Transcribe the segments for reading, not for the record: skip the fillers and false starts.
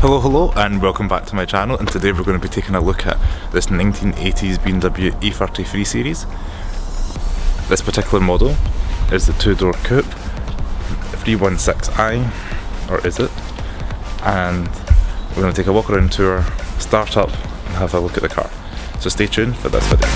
Hello and welcome back to my channel, and today we're going to be taking a look at this 1980s BMW E30 3 Series. This particular model is the two-door coupe 316i, or is it? And we're going to take a walk around tour, start up and have a look at the car. So stay tuned for this video.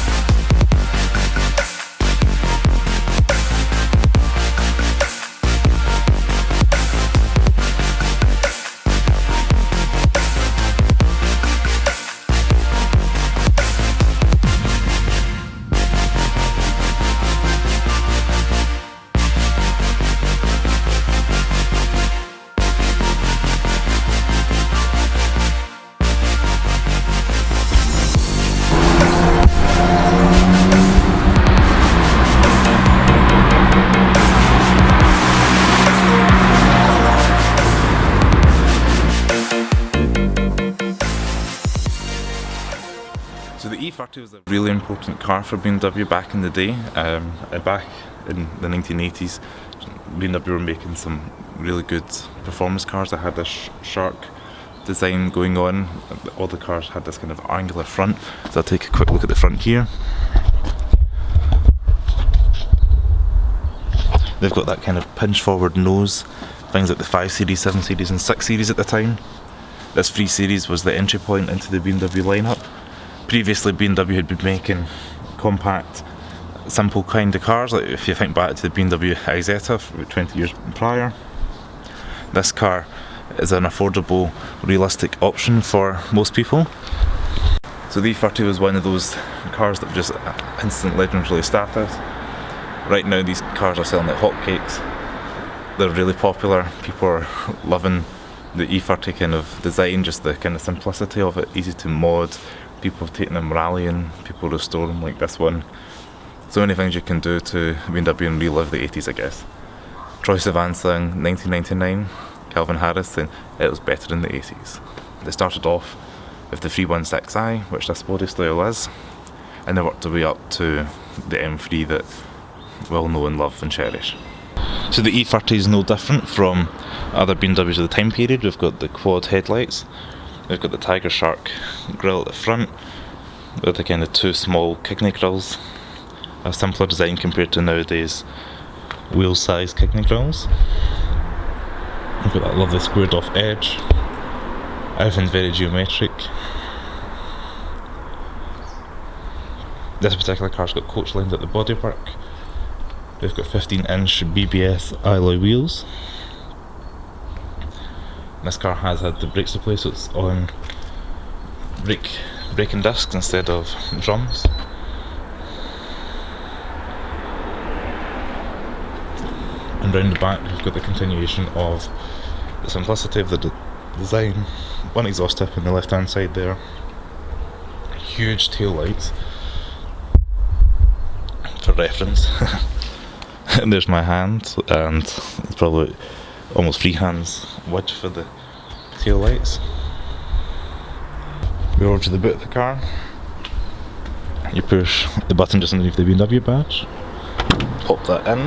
So the E30 was a really important car for BMW back in the day. Back in the 1980s, BMW were making some really good performance cars that had this shark design going on. All the cars had this kind of angular front. So I'll take a quick look at the front here. They've got that kind of pinch forward nose, things like the 5 Series, 7 Series and 6 Series at the time. This 3 Series was the entry point into the BMW lineup. Previously, BMW had been making compact, simple kind of cars, like if you think back to the BMW Isetta from 20 years prior. This car is an affordable, realistic option for most people. So the E30 was one of those cars that just instant legendary status. Right now these cars are selling like hotcakes. They're really popular, people are loving the E30 kind of design, just the kind of simplicity of it, easy to mod. People have taken them rallying, people restore them like this one. So many things you can do to BMW and relive the 80s, I guess. Troye Sivan sang 1999, Calvin Harris saying it was better in the 80s. They started off with the 316i, which this body style is, and they worked their way up to the M3 that we'll know and love and cherish. So the E30 is no different from other BMWs of the time period. We've got the quad headlights. We've got the Tiger Shark grille at the front with the kind of two small kidney grills. A simpler design compared to nowadays wheel size kidney grills. We've got that lovely squared off edge. Everything's very geometric. This particular car's got coach lines at the bodywork. We've got 15-inch BBS alloy wheels. This car has had the brakes replaced, so it's on braking discs instead of drums. And round the back we've got the continuation of the simplicity of the design. One exhaust tip on the left hand side there. Huge tail lights. For reference. And there's my hand, and it's probably almost free hands width for the tail lights. We're over to the boot of the car. You push the button just underneath the BMW badge, pop that in.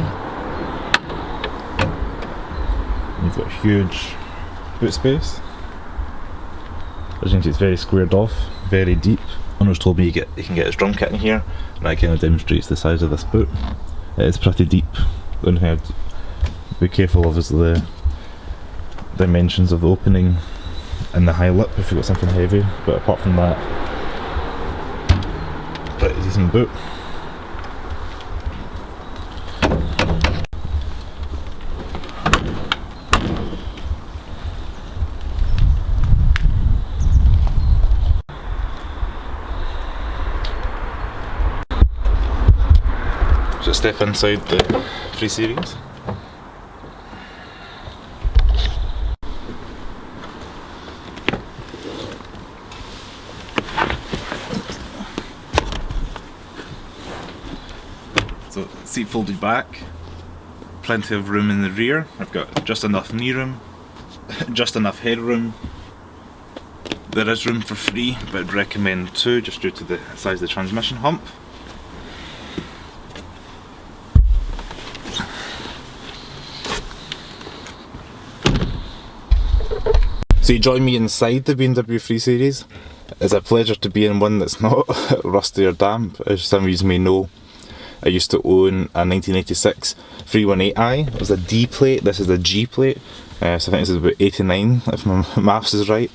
You've got huge boot space. As you can see, it's very squared off, very deep. Owner's told me you can get his drum kit in here, and that kind of demonstrates the size of this boot. It is pretty deep. The only thing I'd be careful of is the dimensions of the opening and the high lip if you've got something heavy, but apart from that, pretty decent boot. So step inside the 3 Series. So seat folded back, plenty of room in the rear. I've got just enough knee room, just enough headroom. There is room for 3, but I'd recommend 2 just due to the size of the transmission hump. So you join me inside the BMW 3 Series. It's a pleasure to be in one that's not rusty or damp. As some of you may know, I used to own a 1986 318i. It was a D plate, this is a G plate. So I think this is about 89 if my maths is right.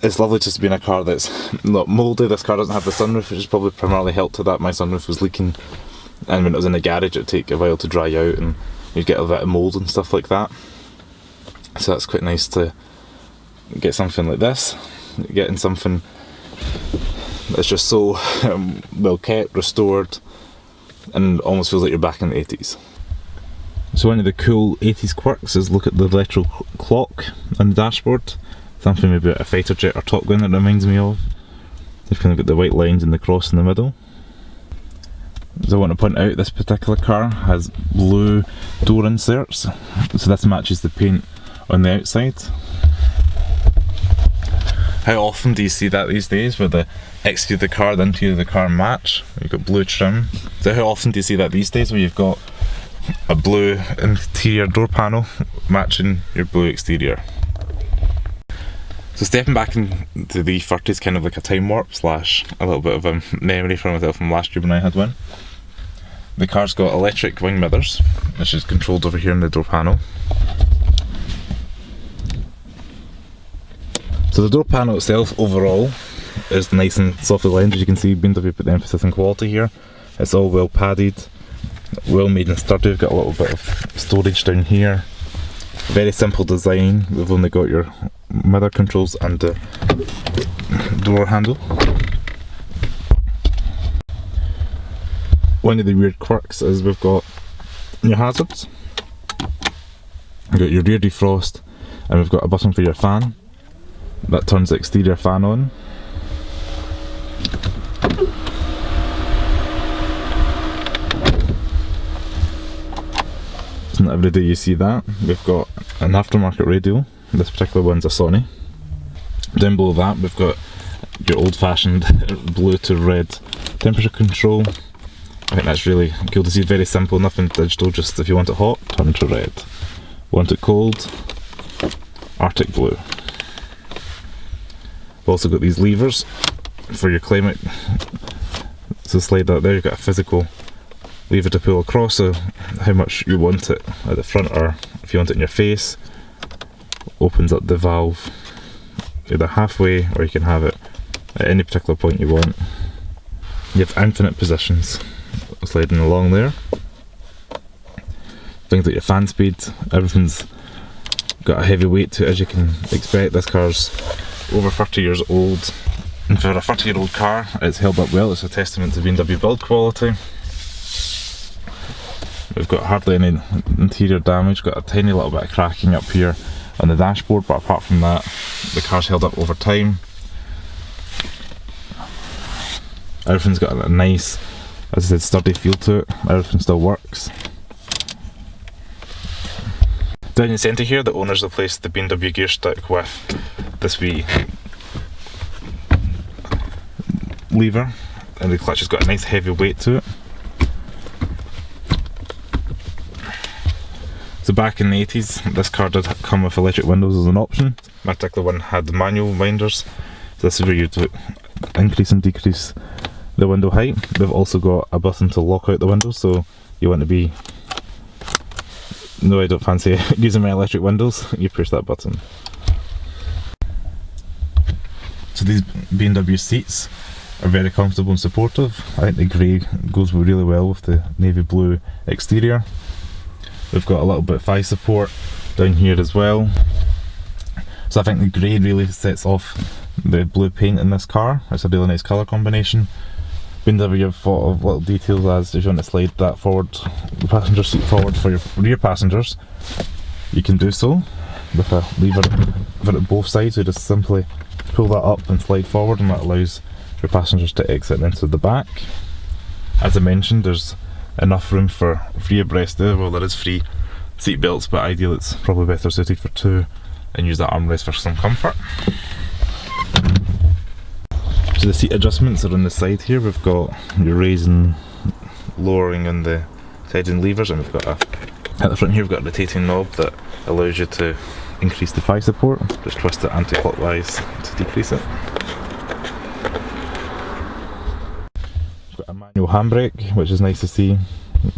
It's lovely just to be in a car that's not mouldy. This car doesn't have the sunroof, which has probably primarily helped to that. My sunroof was leaking, and when it was in the garage it would take a while to dry out and you'd get a bit of mould and stuff like that. So that's quite nice to get something like this, getting something that's just so well kept, restored, and almost feels like you're back in the 80s. So one of the cool 80s quirks is look at the retro clock on the dashboard. Something maybe a fighter jet or Top Gun that reminds me of. You've kind of got the white lines and the cross in the middle. So I want to point out this particular car has blue door inserts, so this matches the paint on the outside. How often do you see that these days, where the exterior of the car, the interior of the car match? You've got blue trim. So how often do you see that these days, where you've got a blue interior door panel matching your blue exterior? So stepping back into the E30 is kind of like a time warp slash a little bit of a memory for myself from last year when I had one. The car's got electric wing mirrors, which is controlled over here in the door panel. So the door panel itself overall is nice and softly lined. As you can see, BMW put the emphasis on quality here. It's all well padded, well made and sturdy. We've got a little bit of storage down here. Very simple design. We've only got your mirror controls and the door handle. One of the weird quirks is we've got your hazards, we've got your rear defrost, and we've got a button for your fan. That turns the exterior fan on. It's not every day you see that. We've got an aftermarket radio. This particular one's a Sony. Down below that we've got your old-fashioned blue to red temperature control. I think that's really cool to see. Very simple, nothing digital, just if you want it hot, turn to red. Want it cold, Arctic blue. We've also got these levers for your climate. So slide that there, you've got a physical lever to pull across, so how much you want it at the front, or if you want it in your face. Opens up the valve either halfway, or you can have it at any particular point you want. You have infinite positions sliding along there. Things like your fan speed, everything's got a heavy weight to it, as you can expect. This car's over 30 years old, and for a 30-year-old car it's held up well. It's a testament to BMW build quality. We've got hardly any interior damage, got a tiny little bit of cracking up here on the dashboard, but apart from that the car's held up over time. Everything's got a nice, as I said, sturdy feel to it. Everything still works. Down in the centre here, the owners have placed the BMW gear stick with this wee lever, and the clutch has got a nice heavy weight to it. So back in the 80s, this car did come with electric windows as an option. My particular one had manual winders, so this is where you'd increase and decrease the window height. They've also got a button to lock out the windows, so you want to be, no, I don't fancy using my electric windows, you push that button. So these BMW seats are very comfortable and supportive. I think the grey goes really well with the navy blue exterior. We've got a little bit of thigh support down here as well. So I think the grey really sets off the blue paint in this car. It's a really nice colour combination. BMW have thought of little details, as if you want to slide that forward, the passenger seat forward for your rear passengers, you can do so with a lever at both sides. You just simply pull that up and slide forward, and that allows your passengers to exit into the back. As I mentioned, there's enough room for 3 abreast there. Well, there is 3 seat belts, but ideally it's probably better suited for 2, and use that armrest for some comfort. So the seat adjustments are on the side here. We've got your raising, lowering on the side and levers, and we've got at the front here we've got a rotating knob that allows you to increase the thigh support. Just twist it anti-clockwise to decrease it. Got a manual handbrake, which is nice to see.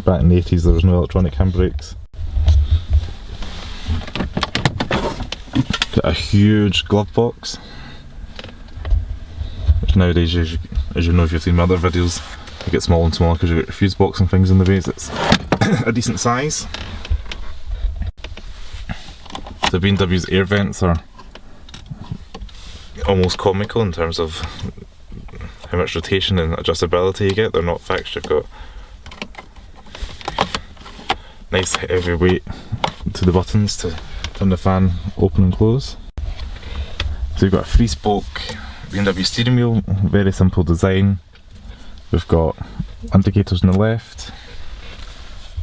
Back in the 80s there was no electronic handbrakes. Got a huge glove box, which nowadays, as you know if you've seen my other videos, they get smaller and smaller because you've got your fuse box and things in the way. It's a decent size. The BMW's air vents are almost comical in terms of how much rotation and adjustability you get. They're not fixed, you've got nice heavy weight to the buttons to turn the fan open and close. So you've got a 3-spoke BMW steering wheel, very simple design. We've got indicators on the left,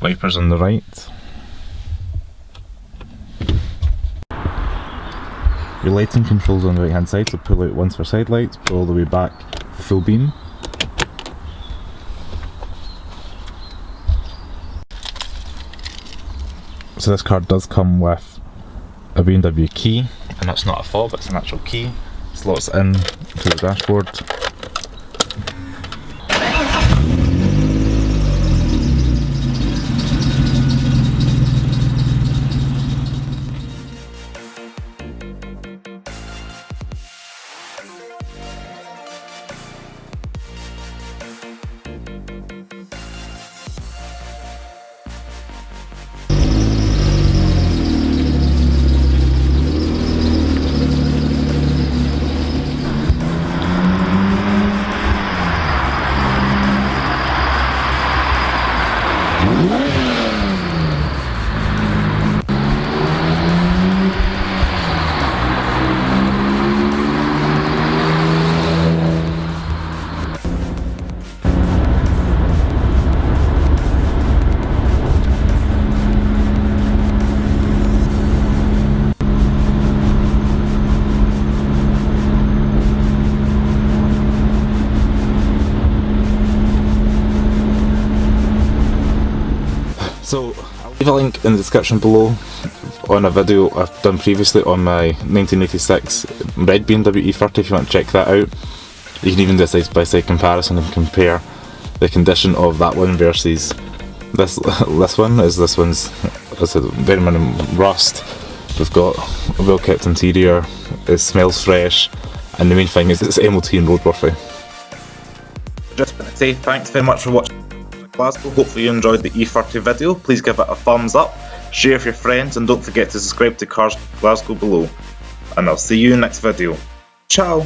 wipers on the right. Your lighting controls on the right hand side, so pull out once for side lights, pull all the way back for full beam. So this car does come with a BMW key, and that's not a fob, it's an actual key. Slots in to the dashboard. So I'll leave a link in the description below on a video I've done previously on my 1986 red BMW E30 if you want to check that out. You can even do a side by side comparison and compare the condition of that one versus this one. This one's a very minimum rust. We've got a well kept interior, it smells fresh, and the main thing is it's MOT and roadworthy. Just want to say thanks very much for watching Glasgow. Hopefully you enjoyed the E30 video. Please give it a thumbs up, share with your friends, and don't forget to subscribe to Cars Glasgow below. And I'll see you in the next video. Ciao!